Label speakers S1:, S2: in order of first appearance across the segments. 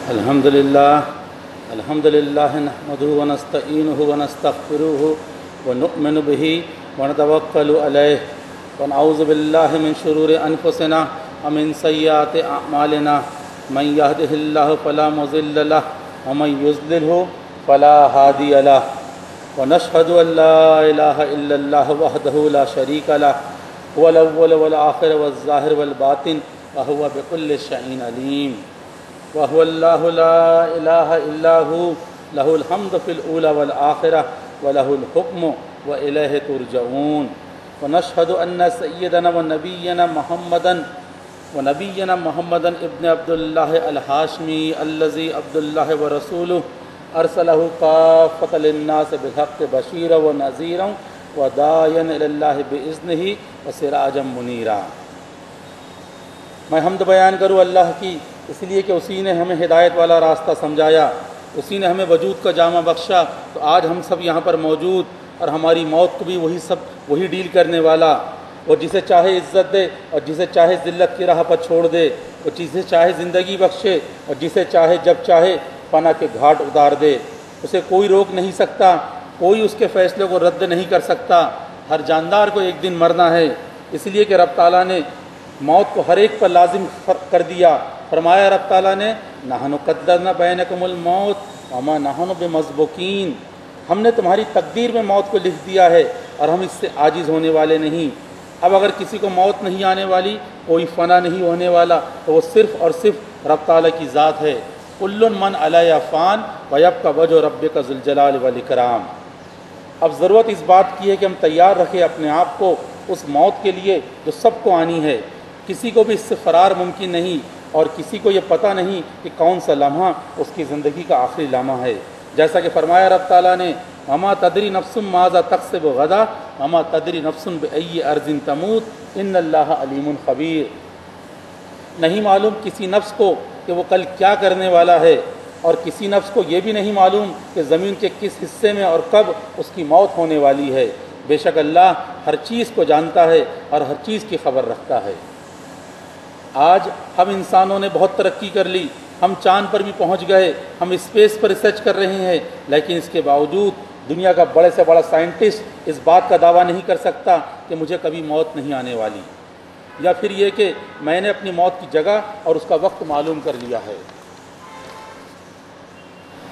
S1: الحمدللہ نحمدہ ونستعینہ ونستغفرہ ونؤمن بہ ونتوکل علیہ ونعوذ باللہ من شرور انفسنا ومن سیئات اعمالنا من یہدہ اللہ فلا مضل لہ ومن یضللہ فلا ہادی لہ ونشہد ان لا الہ الا اللہ وحدہ لا شریک لہ هو الاول والآخر والظاہر والباطن وهو بكل شيء علیم وهو الله لا إله إلا هو له الحمد في الأولى والآخرة وله الحكم وإليه ترجعون ونشهد أن سيدنا ونبينا محمدا ابن عبد الله الهاشمي الذي عبد الله ورسوله أرسله كافة للناس بالحق بشيرا ونذيرا وداعيا إلى الله بإذنه وسراجا منيرا۔ میں حمد بیان کروں اللہ کی اس لیے کہ اسی نے ہمیں ہدایت والا راستہ سمجھایا، اسی نے ہمیں وجود کا جامہ بخشا، تو آج ہم سب یہاں پر موجود اور ہماری موت کو بھی وہی ڈیل کرنے والا، اور جسے چاہے عزت دے اور جسے چاہے ذلت کی راہ پر چھوڑ دے، اور جسے چاہے زندگی بخشے اور جسے چاہے جب چاہے فنا کے گھاٹ اتار دے۔ اسے کوئی روک نہیں سکتا، کوئی اس کے فیصلے کو رد نہیں کر سکتا۔ ہر جاندار کو ایک دن مرنا ہے، اس لیے کہ رب تعالیٰ نے موت کو ہر ایک پر لازم کر دیا۔ فرمایا رب تعالیٰ نے نحن قدرنا بینکم الموت وما نحن بمسبوقین، ہم نے تمہاری تقدیر میں موت کو لکھ دیا ہے اور ہم اس سے عاجز ہونے والے نہیں۔ اب اگر کسی کو موت نہیں آنے والی، کوئی فنا نہیں ہونے والا، تو وہ صرف اور صرف رب تعالیٰ کی ذات ہے۔ کل من علیہا فان ویبقی وجہ ربک ذو الجلال والاکرام۔ اب ضرورت اس بات کی ہے کہ ہم تیار رکھیں اپنے آپ کو اس موت کے لیے جو سب کو آنی ہے۔ کسی کو بھی اس سے فرار ممکن نہیں، اور کسی کو یہ پتہ نہیں کہ کون سا لمحہ اس کی زندگی کا آخری لمحہ ہے۔ جیسا کہ فرمایا رب تعالیٰ نے وما تدری نفس ماذا تکسب غدا وما تدری نفس بأی ارض تموت ان اللہ علیم خبیر۔ نہیں معلوم کسی نفس کو کہ وہ کل کیا کرنے والا ہے، اور کسی نفس کو یہ بھی نہیں معلوم کہ زمین کے کس حصے میں اور کب اس کی موت ہونے والی ہے۔ بے شک اللہ ہر چیز کو جانتا ہے اور ہر چیز کی خبر رکھتا ہے۔ آج ہم انسانوں نے بہت ترقی کر لی، ہم چاند پر بھی پہنچ گئے، ہم اسپیس پر ریسرچ کر رہے ہیں، لیکن اس کے باوجود دنیا کا بڑے سے بڑا سائنٹسٹ اس بات کا دعویٰ نہیں کر سکتا کہ مجھے کبھی موت نہیں آنے والی، یا پھر یہ کہ میں نے اپنی موت کی جگہ اور اس کا وقت معلوم کر لیا ہے۔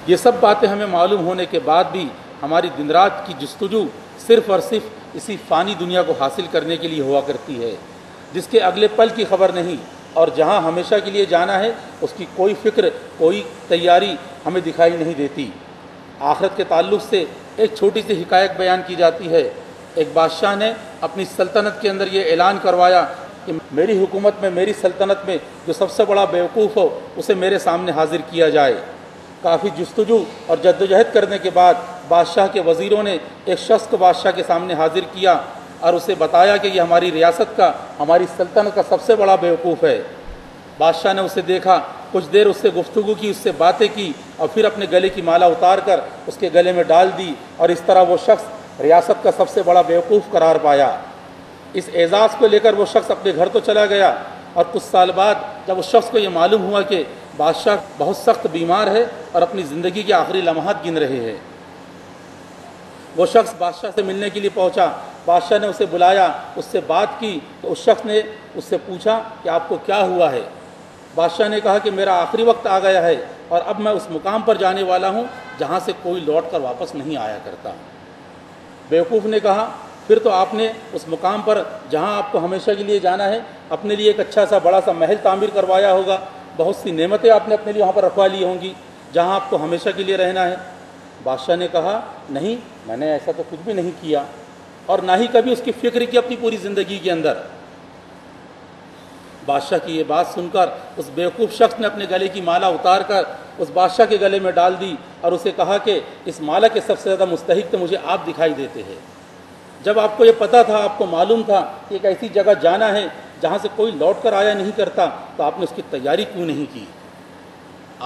S1: یہ سب باتیں ہمیں معلوم ہونے کے بعد بھی ہماری دن رات کی جستجو صرف اور صرف اسی فانی دنیا کو حاصل کرنے کے لیے ہوا کرتی ہے، جس کے اگلے پل کی خبر نہیں، اور جہاں ہمیشہ کے لیے جانا ہے اس کی کوئی فکر، کوئی تیاری ہمیں دکھائی نہیں دیتی۔ آخرت کے تعلق سے ایک چھوٹی سی حکایت بیان کی جاتی ہے۔ ایک بادشاہ نے اپنی سلطنت کے اندر یہ اعلان کروایا کہ میری حکومت میں، میری سلطنت میں جو سب سے بڑا بیوقوف ہو اسے میرے سامنے حاضر کیا جائے۔ کافی جستجو اور جدوجہد کرنے کے بعد بادشاہ کے وزیروں نے ایک شخص کو بادشاہ کے سامنے حاضر کیا اور اسے بتایا کہ یہ ہماری ریاست کا، ہماری سلطنت کا سب سے بڑا بیوقوف ہے۔ بادشاہ نے اسے دیکھا، کچھ دیر اس سے گفتگو کی، اس سے باتیں کی، اور پھر اپنے گلے کی مالا اتار کر اس کے گلے میں ڈال دی، اور اس طرح وہ شخص ریاست کا سب سے بڑا بیوقوف قرار پایا۔ اس اعزاز کو لے کر وہ شخص اپنے گھر تو چلا گیا، اور کچھ سال بعد جب اس شخص کو یہ معلوم ہوا کہ بادشاہ بہت سخت بیمار ہے اور اپنی زندگی کے آخری لمحات گن رہے ہیں، وہ شخص بادشاہ سے ملنے کے لیے پہنچا۔ بادشاہ نے اسے بلایا، اس سے بات کی، تو اس شخص نے اس سے پوچھا کہ آپ کو کیا ہوا ہے؟ بادشاہ نے کہا کہ میرا آخری وقت آ گیا ہے اور اب میں اس مقام پر جانے والا ہوں جہاں سے کوئی لوٹ کر واپس نہیں آیا کرتا۔ بیوقوف نے کہا پھر تو آپ نے اس مقام پر جہاں آپ کو ہمیشہ کے لیے جانا ہے اپنے لیے ایک اچھا سا بڑا سا محل تعمیر کروایا ہوگا، بہت سی نعمتیں آپ نے اپنے لیے وہاں پر رکھوا لی ہوں گی جہاں آپ کو ہمیشہ کے لیے رہنا ہے۔ بادشاہ نے کہا نہیں، میں نے ایسا تو کچھ بھی نہیں کیا، اور نہ ہی کبھی اس کی فکر کی اپنی پوری زندگی کے اندر۔ بادشاہ کی یہ بات سن کر اس بیوقوف شخص نے اپنے گلے کی مالا اتار کر اس بادشاہ کے گلے میں ڈال دی، اور اسے کہا کہ اس مالا کے سب سے زیادہ مستحق تو مجھے آپ دکھائی دیتے ہیں۔ جب آپ کو یہ پتہ تھا، آپ کو معلوم تھا کہ ایک ایسی جگہ جانا ہے جہاں سے کوئی لوٹ کر آیا نہیں کرتا، تو آپ نے اس کی تیاری کیوں نہیں کی؟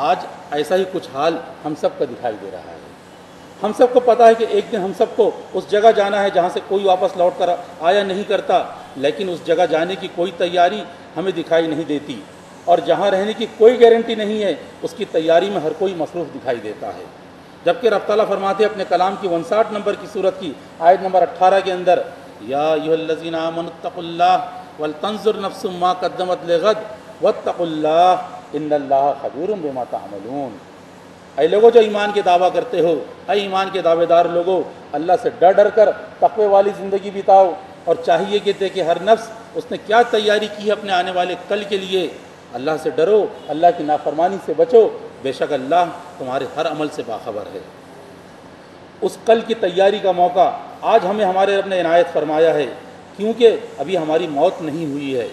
S1: آج ایسا ہی کچھ حال ہم سب کا دکھائی دے رہا ہے۔ ہم سب کو پتہ ہے کہ ایک دن ہم سب کو اس جگہ جانا ہے جہاں سے کوئی واپس لوٹ کر آیا نہیں کرتا، لیکن اس جگہ جانے کی کوئی تیاری ہمیں دکھائی نہیں دیتی۔ اور جہاں رہنے کی کوئی گارنٹی نہیں ہے اس کی تیاری میں ہر کوئی مصروف دکھائی دیتا ہے۔ جبکہ رب تعالیٰ فرماتے ہیں اپنے کلام کی 59 نمبر کی سورت کی آیت نمبر 18 کے اندر، یا ایھا الذین آمنوا اتقوا اللہ ولتنظر نفس ما قدمت لغد واتقوا اللہ ان اللہ خبیر بما تعملون۔ اے لوگوں جو ایمان کے دعویٰ کرتے ہو، اے ایمان کے دعوے دار لوگوں، اللہ سے ڈر ڈر کر تقوی والی زندگی بتاؤ، اور چاہیے کہ ہر نفس اس نے کیا تیاری کی ہے اپنے آنے والے کل کے لیے۔ اللہ سے ڈرو، اللہ کی نافرمانی سے بچو، بے شک اللہ تمہارے ہر عمل سے باخبر ہے۔ اس کل کی تیاری کا موقع آج ہمیں ہمارے رب نے عنایت فرمایا ہے، کیونکہ ابھی ہماری موت نہیں ہوئی ہے،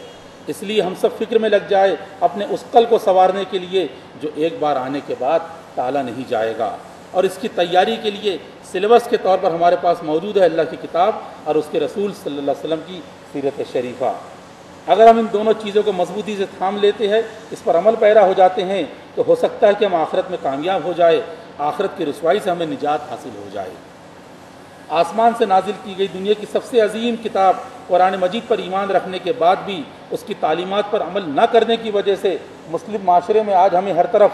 S1: اس لیے ہم سب فکر میں لگ جائے اپنے اس کل کو سنوارنے کے لیے جو ایک بار آنے کے بعد ٹالا نہیں جائے گا۔ اور اس کی تیاری کے لیے سلیبس کے طور پر ہمارے پاس موجود ہے اللہ کی کتاب اور اس کے رسول صلی اللہ علیہ وسلم کی سیرت شریفہ۔ اگر ہم ان دونوں چیزوں کو مضبوطی سے تھام لیتے ہیں، اس پر عمل پیرا ہو جاتے ہیں، تو ہو سکتا ہے کہ ہم آخرت میں کامیاب ہو جائے، آخرت کی رسوائی سے ہمیں نجات حاصل ہو جائے۔ آسمان سے نازل کی گئی دنیا کی سب سے عظیم کتاب قرآن مجید پر ایمان رکھنے کے بعد بھی اس کی تعلیمات پر عمل نہ کرنے کی وجہ سے مسلم معاشرے میں آج ہمیں ہر طرف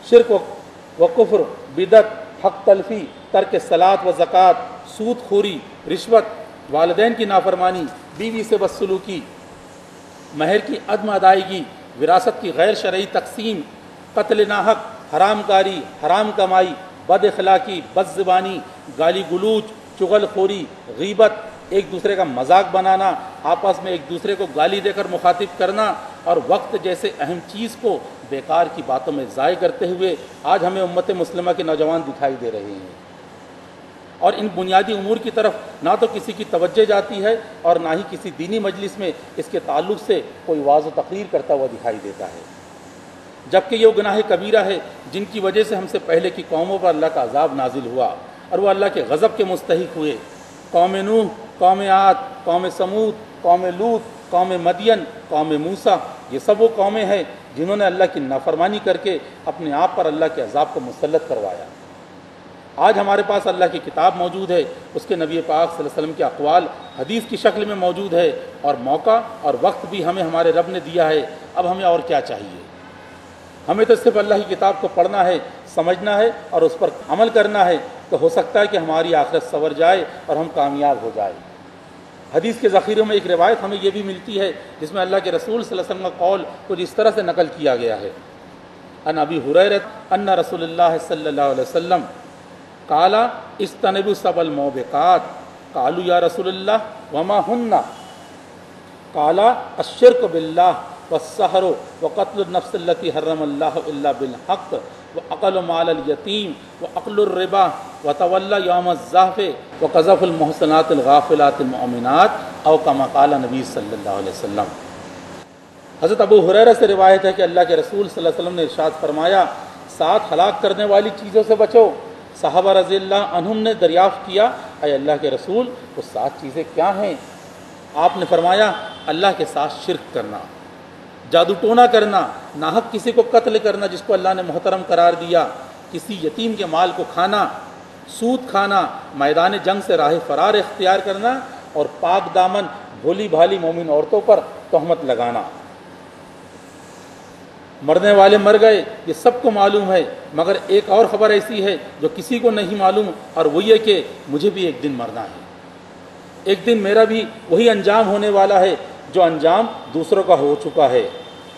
S1: شرک و کفر، بدعت، حق تلفی، ترک صلاۃ و زکوٰۃ، سود خوری، رشوت، والدین کی نافرمانی، بیوی سے بدسلوکی، مہر کی عدم ادائیگی، وراثت کی غیر شرعی تقسیم، قتل ناحق، حرام کاری، حرام کمائی، بد اخلاقی، بد زبانی، گالی گلوچ، چغل خوری، غیبت، ایک دوسرے کا مذاق بنانا، آپس میں ایک دوسرے کو گالی دے کر مخاطب کرنا، اور وقت جیسے اہم چیز کو بیکار کی باتوں میں ضائع کرتے ہوئے آج ہمیں امت مسلمہ کے نوجوان دکھائی دے رہے ہیں۔ اور ان بنیادی امور کی طرف نہ تو کسی کی توجہ جاتی ہے اور نہ ہی کسی دینی مجلس میں اس کے تعلق سے کوئی واعظ و تقریر کرتا ہوا دکھائی دیتا ہے، جبکہ یہ گناہ کبیرہ ہے جن کی وجہ سے ہم سے پہلے کی قوموں پر اللہ کا عذاب نازل ہوا اور وہ اللہ کے غضب کے مستحق ہوئے۔ قوم نوح، قوم عاد، قوم سمود، قوم لوط، قوم مدین، قوم موسیٰ، یہ سب وہ قومیں ہیں جنہوں نے اللہ کی نافرمانی کر کے اپنے آپ پر اللہ کے عذاب کو مسلط کروایا۔ آج ہمارے پاس اللہ کی کتاب موجود ہے، اس کے نبی پاک صلی اللہ علیہ وسلم کے اقوال حدیث کی شکل میں موجود ہے، اور موقع اور وقت بھی ہمیں ہمارے رب نے دیا ہے۔ اب ہمیں اور کیا چاہیے؟ ہمیں تو صرف اللہ کی کتاب کو پڑھنا ہے، سمجھنا ہے اور اس پر عمل کرنا ہے، تو ہو سکتا ہے کہ ہماری آخرت سنور جائے اور ہم کامیاب ہو جائیں۔ حدیث کے ذخیروں میں ایک روایت ہمیں یہ بھی ملتی ہے جس میں اللہ کے رسول صلی اللہ علیہ وسلم کا قول کچھ اس طرح سے نقل کیا گیا ہے، ان ابی ہریرہ ان رسول اللہ صلی اللہ علیہ وسلم قال استنبوا سبع الموبقات قالوا یا رسول اللہ وما ہن قال الشرک باللہ والسحر وقتل النفس التي حرم اللہ الا بالحق وأكل مال الیتیم وأكل الربا وتولى یوم الزحف وقذف المحصنات الغافلات المؤمنات او کما قال نبی صلی اللہ علیہ وسلم۔ حضرت ابو ہریرہ سے روایت ہے کہ اللہ کے رسول صلی اللہ علیہ وسلم نے ارشاد فرمایا، 7 ہلاک کرنے والی چیزوں سے بچو۔ صحابہ رضی اللہ عنہم نے دریافت کیا، اے اللہ کے رسول وہ 7 چیزیں کیا ہیں؟ آپ نے فرمایا، اللہ کے ساتھ شرک کرنا، جادو ٹونا کرنا، ناحق کسی کو قتل کرنا جس کو اللہ نے محترم قرار دیا، کسی یتیم کے مال کو کھانا، سود کھانا، میدان جنگ سے راہ فرار اختیار کرنا، اور پاک دامن بھولی بھالی مومن عورتوں پر تہمت لگانا۔ مرنے والے مر گئے یہ سب کو معلوم ہے، مگر ایک اور خبر ایسی ہے جو کسی کو نہیں معلوم، اور وہ یہ کہ مجھے بھی ایک دن مرنا ہے، ایک دن میرا بھی وہی انجام ہونے والا ہے جو انجام دوسروں کا ہو چکا ہے۔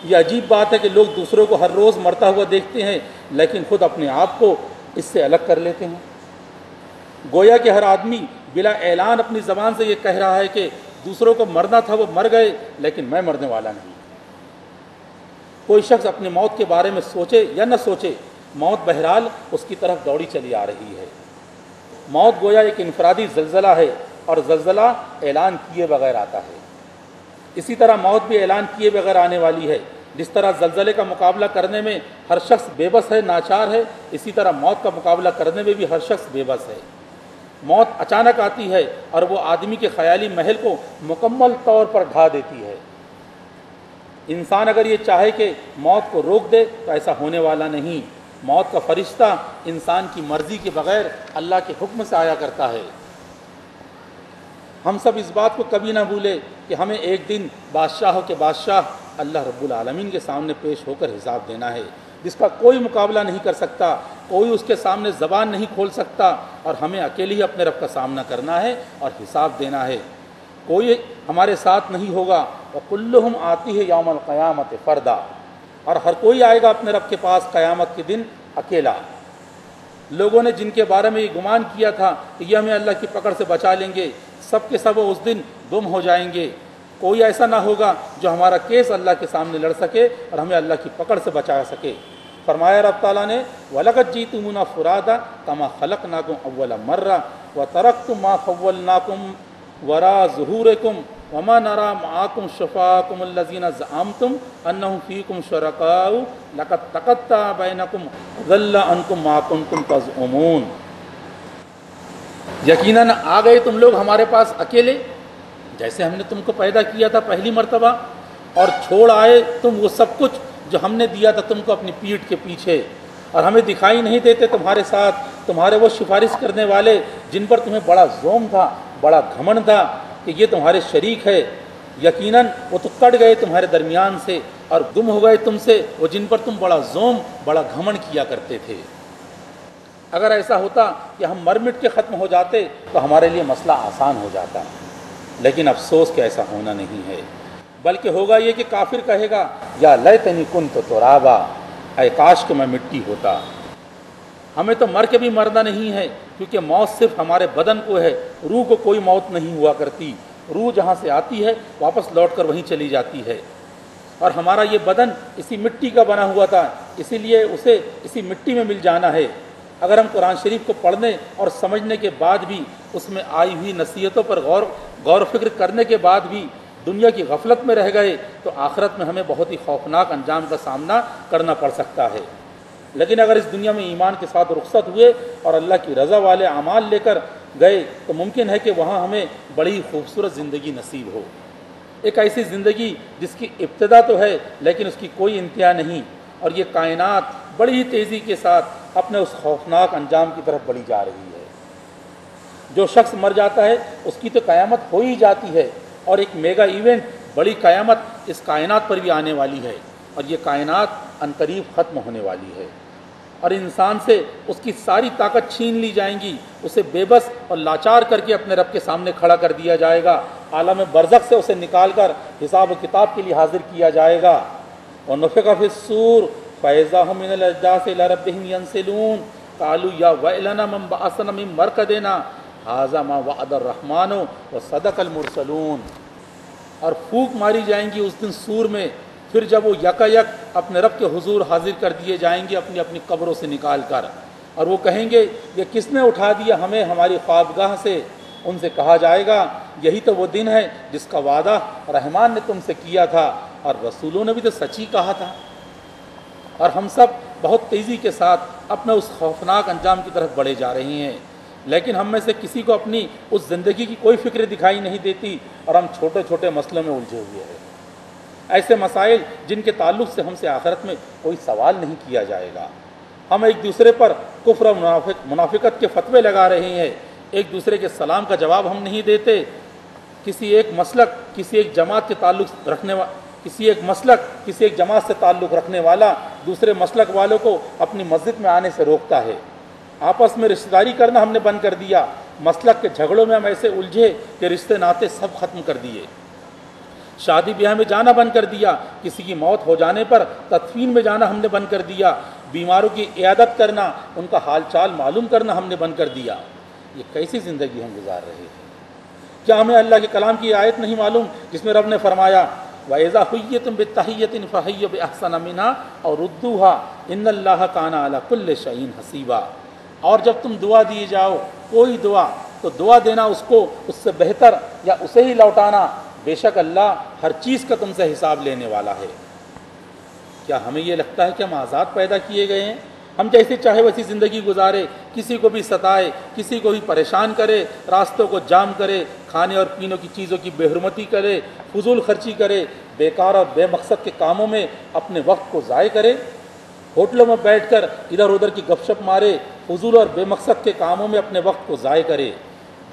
S1: یہ عجیب بات ہے کہ لوگ دوسروں کو ہر روز مرتا ہوا دیکھتے ہیں لیکن خود اپنے آپ کو اس سے الگ کر لیتے ہیں۔ گویا کہ ہر آدمی بلا اعلان اپنی زبان سے یہ کہہ رہا ہے کہ دوسروں کو مرنا تھا وہ مر گئے لیکن میں مرنے والا نہیں۔ کوئی شخص اپنی موت کے بارے میں سوچے یا نہ سوچے، موت بہرحال اس کی طرف دوڑی چلی آ رہی ہے۔ موت گویا ایک انفرادی زلزلہ ہے، اور زلزلہ اعلان کیے بغیر آتا ہے۔ اسی طرح موت بھی اعلان کیے بغیر آنے والی ہے۔ جس طرح زلزلے کا مقابلہ کرنے میں ہر شخص بے بس ہے، ناچار ہے، اسی طرح موت کا مقابلہ کرنے میں بھی ہر شخص بے بس ہے۔ موت اچانک آتی ہے اور وہ آدمی کے خیالی محل کو مکمل طور پر ڈھا دیتی ہے۔ انسان اگر یہ چاہے کہ موت کو روک دے تو ایسا ہونے والا نہیں۔ موت کا فرشتہ انسان کی مرضی کے بغیر اللہ کے حکم سے آیا کرتا ہے۔ ہم سب اس بات کو کبھی نہ بھولے کہ ہمیں ایک دن بادشاہوں کے بادشاہ اللہ رب العالمین کے سامنے پیش ہو کر حساب دینا ہے، جس کا کوئی مقابلہ نہیں کر سکتا، کوئی اس کے سامنے زبان نہیں کھول سکتا، اور ہمیں اکیلے ہی اپنے رب کا سامنا کرنا ہے اور حساب دینا ہے، کوئی ہمارے ساتھ نہیں ہوگا۔ وَكُلُّهُمْ آتِيهِ يَوْمَ الْقِيَامَةِ فَرْدًا، اور ہر کوئی آئے گا اپنے رب کے پاس قیامت کے دن اکیلا۔ لوگوں نے جن کے بارے میں یہ گمان کیا تھا کہ یہ ہمیں اللہ کی پکڑ سے بچا لیں گے، سب کے سب اس دن گم ہو جائیں گے، کوئی ایسا نہ ہوگا جو ہمارا کیس اللہ کے سامنے لڑ سکے اور ہمیں اللہ کی پکڑ سے بچا سکے۔ فرمایا رب تعالیٰ نے وَلَقَدْ جِئْتُمُونَا فُرَادًا كَمَا خَلَقْنَاكُمْ أَوَّلَ مَرَّةٍ وَتَرَكْتُم مَّا خَوَّلْنَاكُمْ وَرَاءَ ظُهُورِكُمْ وَمَا نَرَىٰ مَعَكُمْ شُفَعَاءَكُمُ الَّذِينَ زَعَمْتُمْ أَنَّهُمْ فِيكُمْ شُرَكَاءُ لَقَدْ تَقَطَّعَ بَيْنَكُمْ وَضَلَّ عَنكُم مَّا كُنتُمْ تَزْعُمُونَ۔ یقیناً آ گئے تم لوگ ہمارے پاس اکیلے، جیسے ہم نے تم کو پیدا کیا تھا پہلی مرتبہ، اور چھوڑ آئے تم وہ سب کچھ جو ہم نے دیا تھا تم کو اپنی پیٹھ کے پیچھے، اور ہمیں دکھائی نہیں دیتے تمہارے ساتھ تمہارے وہ سفارش کرنے والے جن پر تمہیں بڑا زوم تھا، بڑا گھمنڈ تھا کہ یہ تمہارے شریک ہے۔ یقیناً وہ تو کٹ گئے تمہارے درمیان سے اور گم ہو گئے تم سے وہ جن پر تم بڑا زوم، بڑا گھمنڈ کیا کرتے تھے۔ اگر ایسا ہوتا کہ ہم مر مٹ کے ختم ہو جاتے تو ہمارے لیے مسئلہ آسان ہو جاتا، لیکن افسوس کہ ایسا ہونا نہیں ہے، بلکہ ہوگا یہ کہ کافر کہے گا یا لیتنی کنت ترابا، اے کاش کہ میں مٹی ہوتا۔ ہمیں تو مر کے بھی مرنا نہیں ہے، کیونکہ موت صرف ہمارے بدن کو ہے، روح کو کوئی موت نہیں ہوا کرتی، روح جہاں سے آتی ہے واپس لوٹ کر وہیں چلی جاتی ہے، اور ہمارا یہ بدن اسی مٹی کا بنا ہوا تھا، اسی لیے اسے اسی مٹی میں مل جانا ہے۔ اگر ہم قرآن شریف کو پڑھنے اور سمجھنے کے بعد بھی اس میں آئی ہوئی نصیحتوں پر غور و فکر کرنے کے بعد بھی دنیا کی غفلت میں رہ گئے تو آخرت میں ہمیں بہت ہی خوفناک انجام کا سامنا کرنا پڑ سکتا ہے۔ لیکن اگر اس دنیا میں ایمان کے ساتھ رخصت ہوئے اور اللہ کی رضا والے اعمال لے کر گئے تو ممکن ہے کہ وہاں ہمیں بڑی خوبصورت زندگی نصیب ہو، ایک ایسی زندگی جس کی ابتدا تو ہے لیکن اس کی کوئی انتہا نہیں، اور یہ کائنات بڑی ہی تیزی کے ساتھ اپنے اس خوفناک انجام کی طرف بڑھی جا رہی ہے۔ جو شخص مر جاتا ہے اس کی تو قیامت ہو ہی جاتی ہے، اور ایک میگا ایونٹ بڑی قیامت اس کائنات پر بھی آنے والی ہے، اور یہ کائنات عنقریب ختم ہونے والی ہے، اور انسان سے اس کی ساری طاقت چھین لی جائیں گی، اسے بے بس اور لاچار کر کے اپنے رب کے سامنے کھڑا کر دیا جائے گا، عالم برزخ سے اسے نکال کر حساب و کتاب کے لیے حاضر کیا جائے گا۔ وَنُفِخَ فِي الصُّورِ فَإِذَا هُم مِّنَ الْأَجْدَاثِ إِلَىٰ رَبِّهِمْ يَنسِلُونَ قَالُوا يَا وَيْلَنَا مَن بَعَثَنَا مِن مَّرْقَدِنَا هَٰذَا مَا وَعَدَ الرَّحْمَٰنُ وَصَدَقَ الْمُرْسَلُونَ۔ اور پھونک ماری جائیں گی اس دن سور میں، پھر جب وہ یکا یک اپنے رب کے حضور حاضر کر دیے جائیں گے اپنی اپنی قبروں سے نکال کر، اور وہ کہیں گے یہ کس نے اٹھا دیا ہمیں ہماری خوابگاہ سے؟ ان سے کہا جائے گا یہی تو وہ دن ہے جس کا وعدہ رحمان نے تم سے کیا تھا اور رسولوں نے بھی تو سچ ہی کہا تھا۔ اور ہم سب بہت تیزی کے ساتھ اپنے اس خوفناک انجام کی طرف بڑھے جا رہے ہیں، لیکن ہم میں سے کسی کو اپنی اس زندگی کی کوئی فکر دکھائی نہیں دیتی، اور ہم چھوٹے چھوٹے مسئلوں میں الجھے ہوئے ہیں، ایسے مسائل جن کے تعلق سے ہم سے آخرت میں کوئی سوال نہیں کیا جائے گا۔ ہم ایک دوسرے پر کفر و منافقت کے فتوے لگا رہے ہیں، ایک دوسرے کے سلام کا جواب ہم نہیں دیتے، کسی ایک مسلک کسی ایک جماعت کے تعلق رکھنے کسی ایک جماعت سے تعلق رکھنے والا دوسرے مسلک والوں کو اپنی مسجد میں آنے سے روکتا ہے، آپس میں رشتہ داری کرنا ہم نے بند کر دیا، مسلک کے جھگڑوں میں ہم ایسے الجھے کہ رشتے ناطے سب ختم کر دیے، شادی بیاہ میں جانا بند کر دیا، کسی کی موت ہو جانے پر تدفین میں جانا ہم نے بند کر دیا، بیماروں کی عیادت کرنا، ان کا حال چال معلوم کرنا ہم نے بند کر دیا۔ یہ کیسی زندگی ہم گزار رہے ہیں؟ کیا ہمیں اللہ کے کلام کی آیت نہیں معلوم جس میں رب نے فرمایا وَإِذَا حُيِّيتُم بِالتَّحِيَّةٍ فَحَيُّوا بِأَحْسَنَ مِنْهَا أَوْ رُدُّوهَا إِنَّ اللَّهَ كَانَ عَلَى كُلِّ شَيْءٍ حَسِيبًا۔ اور جب تم دعا دیے جاؤ کوئی دعا تو دعا دینا اس کو اس سے بہتر یا اسے ہی لوٹانا، بے شک اللہ ہر چیز کا تم سے حساب لینے والا ہے۔ کیا ہمیں یہ لگتا ہے کہ ہم آزاد پیدا کیے گئے ہیں؟ ہم جیسے چاہے ویسی زندگی گزارے، کسی کو بھی ستائے، کسی کو بھی پریشان کرے، راستوں کو جام کرے، کھانے اور پینے کی چیزوں کی بے حرمتی کرے، فضول خرچی کرے، بیکار اور بے مقصد کے کاموں میں اپنے وقت کو ضائع کرے، ہوٹلوں میں بیٹھ کر ادھر ادھر کی گپ شپ مارے، فضول اور بے مقصد کے کاموں میں اپنے وقت کو ضائع کرے،